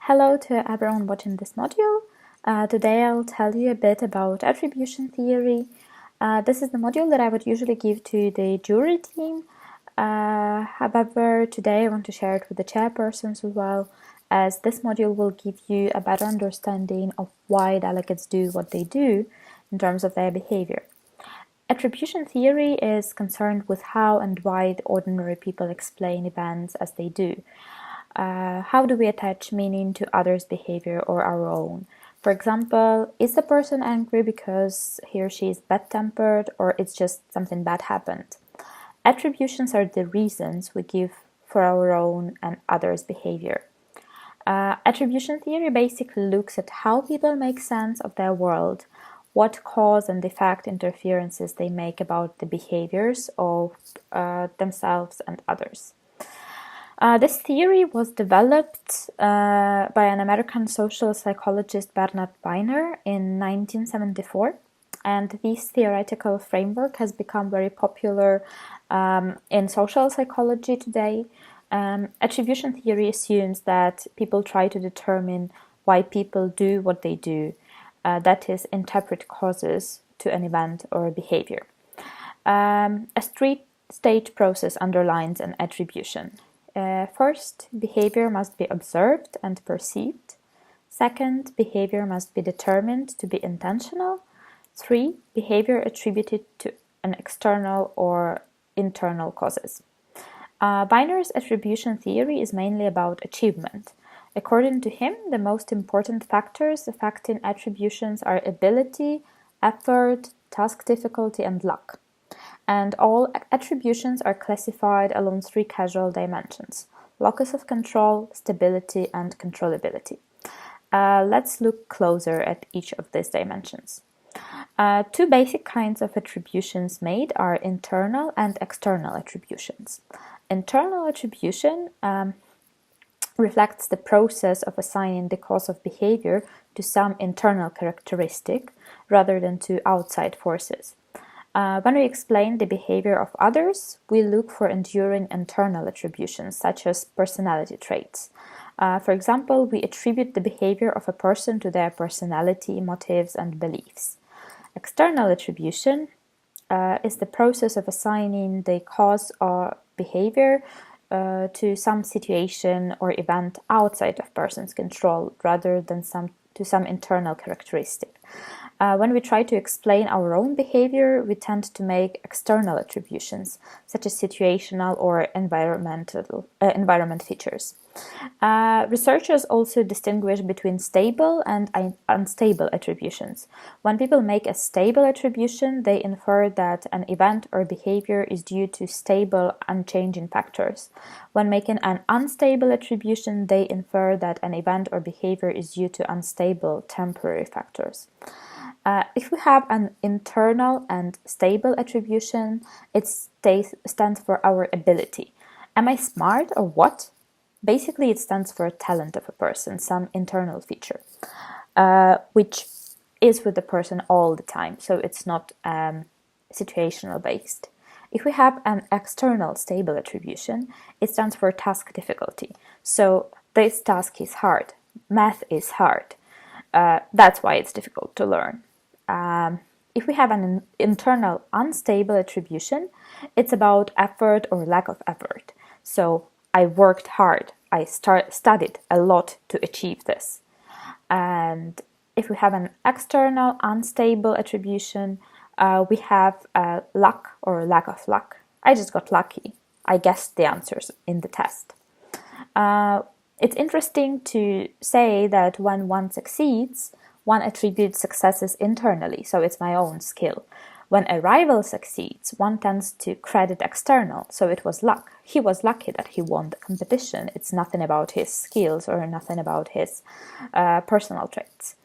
Hello to everyone watching this module. Today I'll tell you a bit about attribution theory. This is the module that I would usually give to the jury team. However, today I want to share it with the chairpersons as well, as this module will give you a better understanding of why delegates do what they do in terms of their behavior. Attribution theory is concerned with how and why the ordinary people explain events as they do. How do we attach meaning to others' behavior or our own? For example, is the person angry because he or she is bad-tempered, or it's just something bad happened? Attributions are the reasons we give for our own and others' behavior. Attribution theory basically looks at how people make sense of their world, what cause and effect interferences they make about the behaviors of themselves and others. This theory was developed by an American social psychologist, Bernard Weiner, in 1974, and this theoretical framework has become very popular in social psychology today. Attribution theory assumes that people try to determine why people do what they do, that is, interpret causes to an event or a behavior. A three-stage process underlines an attribution. First, behavior must be observed and perceived. Second, behavior must be determined to be intentional. 3, behavior attributed to an external or internal causes. Weiner's attribution theory is mainly about achievement. According to him, the most important factors affecting attributions are ability, effort, task difficulty, and luck. And all attributions are classified along 3 causal dimensions: locus of control, stability, and controllability. Let's look closer at each of these dimensions. 2 basic kinds of attributions made are internal and external attributions. Internal attribution reflects the process of assigning the cause of behavior to some internal characteristic rather than to outside forces. When we explain the behavior of others, we look for enduring internal attributions, such as personality traits. For example, we attribute the behavior of a person to their personality, motives, and beliefs. External attribution is the process of assigning the cause or behavior to some situation or event outside of person's control rather than to some internal characteristic. When we try to explain our own behavior, we tend to make external attributions, such as situational or environment features. Researchers also distinguish between stable and unstable attributions. When people make a stable attribution, they infer that an event or behavior is due to stable, unchanging factors. When making an unstable attribution, they infer that an event or behavior is due to unstable, temporary factors. If we have an internal and stable attribution, it stands for our ability. Am I smart or what? Basically, it stands for a talent of a person, some internal feature, which is with the person all the time, so it's not situational based. If we have an external stable attribution, it stands for task difficulty. So this task is hard. Math is hard. That's why it's difficult to learn. If we have an internal unstable attribution, it's about effort or lack of effort. So I worked hard. I studied a lot to achieve this. And if we have an external unstable attribution, we have luck or lack of luck. I just got lucky. I guessed the answers in the test. It's interesting to say that when one succeeds, one attributes successes internally, so it's my own skill. When a rival succeeds, one tends to credit external, so it was luck. He was lucky that he won the competition. It's nothing about his skills or nothing about his personal traits.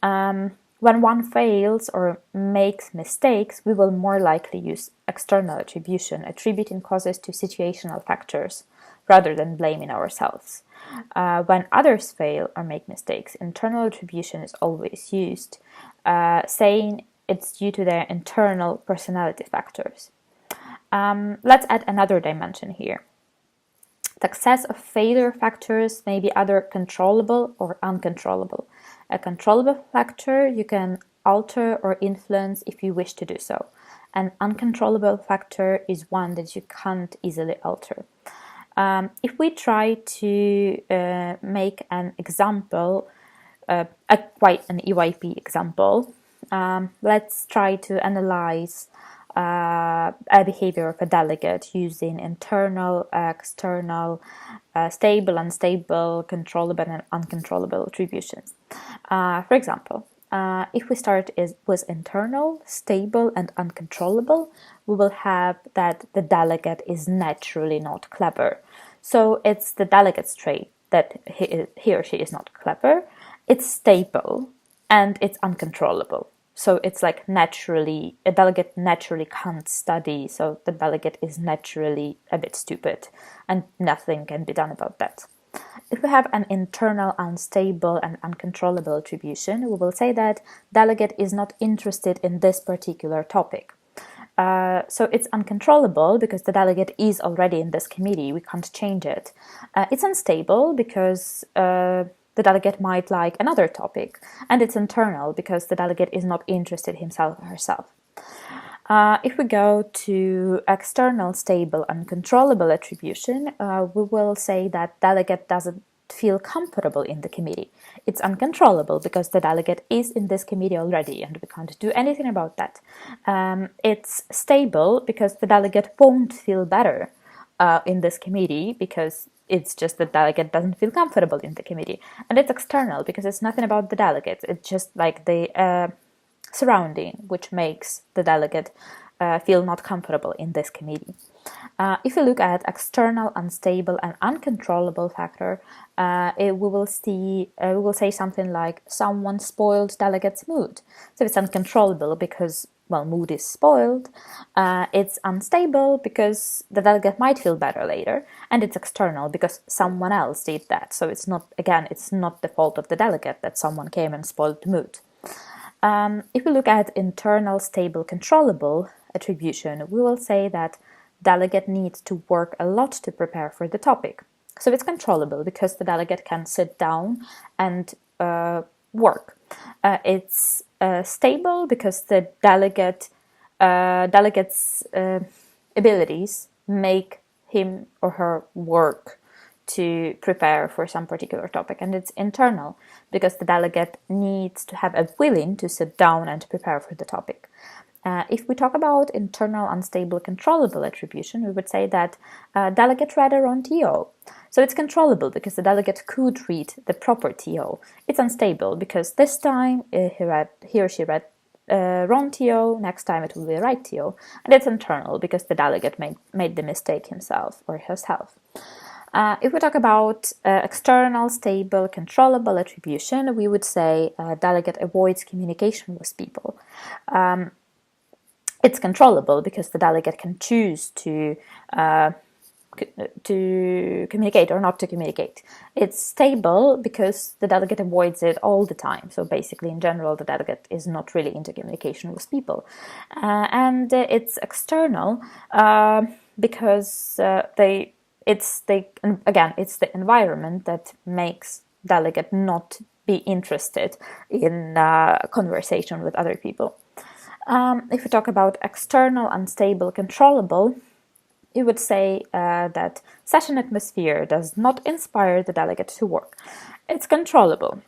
When one fails or makes mistakes, we will more likely use external attribution, attributing causes to situational factors rather than blaming ourselves. When others fail or make mistakes, internal attribution is always used, saying it's due to their internal personality factors. Let's add another dimension here. Success of failure factors may be either controllable or uncontrollable. A controllable factor you can alter or influence if you wish to do so. An uncontrollable factor is one that you can't easily alter. If we try to make an example, quite an EYP example, let's try to analyze a behavior of a delegate using internal, external, stable, unstable, controllable, and uncontrollable attributions. For example, if we start with internal, stable, and uncontrollable, we will have that the delegate is naturally not clever. So it's the delegate's trait that he or she is not clever, it's stable, and it's uncontrollable. So it's like naturally, a delegate naturally can't study, so the delegate is naturally a bit stupid, and nothing can be done about that. If we have an internal, unstable, and uncontrollable attribution, we will say that delegate is not interested in this particular topic. So it's uncontrollable because the delegate is already in this committee, we can't change it. It's unstable because the delegate might like another topic, and it's internal because the delegate is not interested himself or herself. If we go to external, stable, uncontrollable attribution, we will say that delegate doesn't feel comfortable in the committee. It's uncontrollable because the delegate is in this committee already and we can't do anything about that. It's stable because the delegate won't feel better in this committee because it's just the delegate doesn't feel comfortable in the committee. And it's external because it's nothing about the delegate. It's just like the surrounding which makes the delegate feel not comfortable in this committee. If we look at external, unstable, and uncontrollable factor, we will say something like someone spoiled delegate's mood. So it's uncontrollable because, well, mood is spoiled. It's unstable because the delegate might feel better later, and it's external because someone else did that. So it's not the fault of the delegate that someone came and spoiled the mood. If we look at internal, stable, controllable attribution, we will say that delegate needs to work a lot to prepare for the topic. So it's controllable because the delegate can sit down and work. It's stable because the delegate's abilities make him or her work to prepare for some particular topic, and it's internal because the delegate needs to have a willing to sit down and prepare for the topic. If we talk about internal, unstable, controllable attribution, we would say that delegate read a wrong TO. So it's controllable because the delegate could read the proper TO. It's unstable because this time he or she read wrong TO, next time it will be a right TO. And it's internal because the delegate made the mistake himself or herself. If we talk about external, stable, controllable attribution, we would say delegate avoids communication with people. It's controllable because the delegate can choose to communicate or not to communicate. It's stable because the delegate avoids it all the time. So basically, in general, the delegate is not really into communication with people. And it's external because it's the environment that makes delegate not be interested in conversation with other people. If we talk about external, unstable, controllable, you would say that session atmosphere does not inspire the delegate to work. It's controllable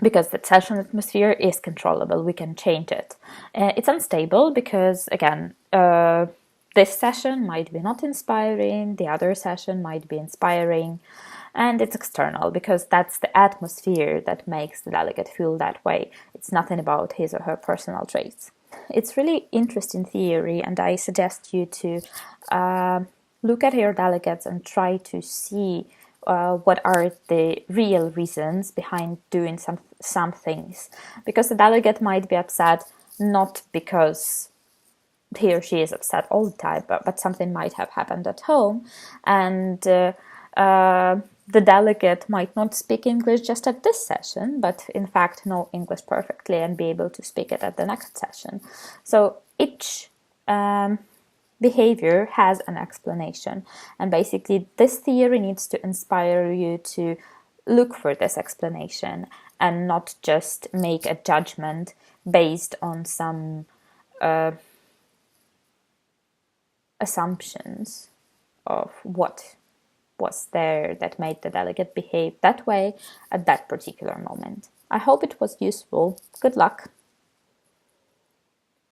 because the session atmosphere is controllable. We can change it. It's unstable because, again, this session might be not inspiring, the other session might be inspiring, and it's external because that's the atmosphere that makes the delegate feel that way. It's nothing about his or her personal traits. It's really interesting theory, and I suggest you to look at your delegates and try to see what are the real reasons behind doing some things. Because the delegate might be upset not because he or she is upset all the time, but something might have happened at home, and the delegate might not speak English just at this session, but in fact know English perfectly and be able to speak it at the next session. So each behavior has an explanation. And basically, this theory needs to inspire you to look for this explanation and not just make a judgment based on some assumptions of what was there that made the delegate behave that way at that particular moment. I hope it was useful. Good luck.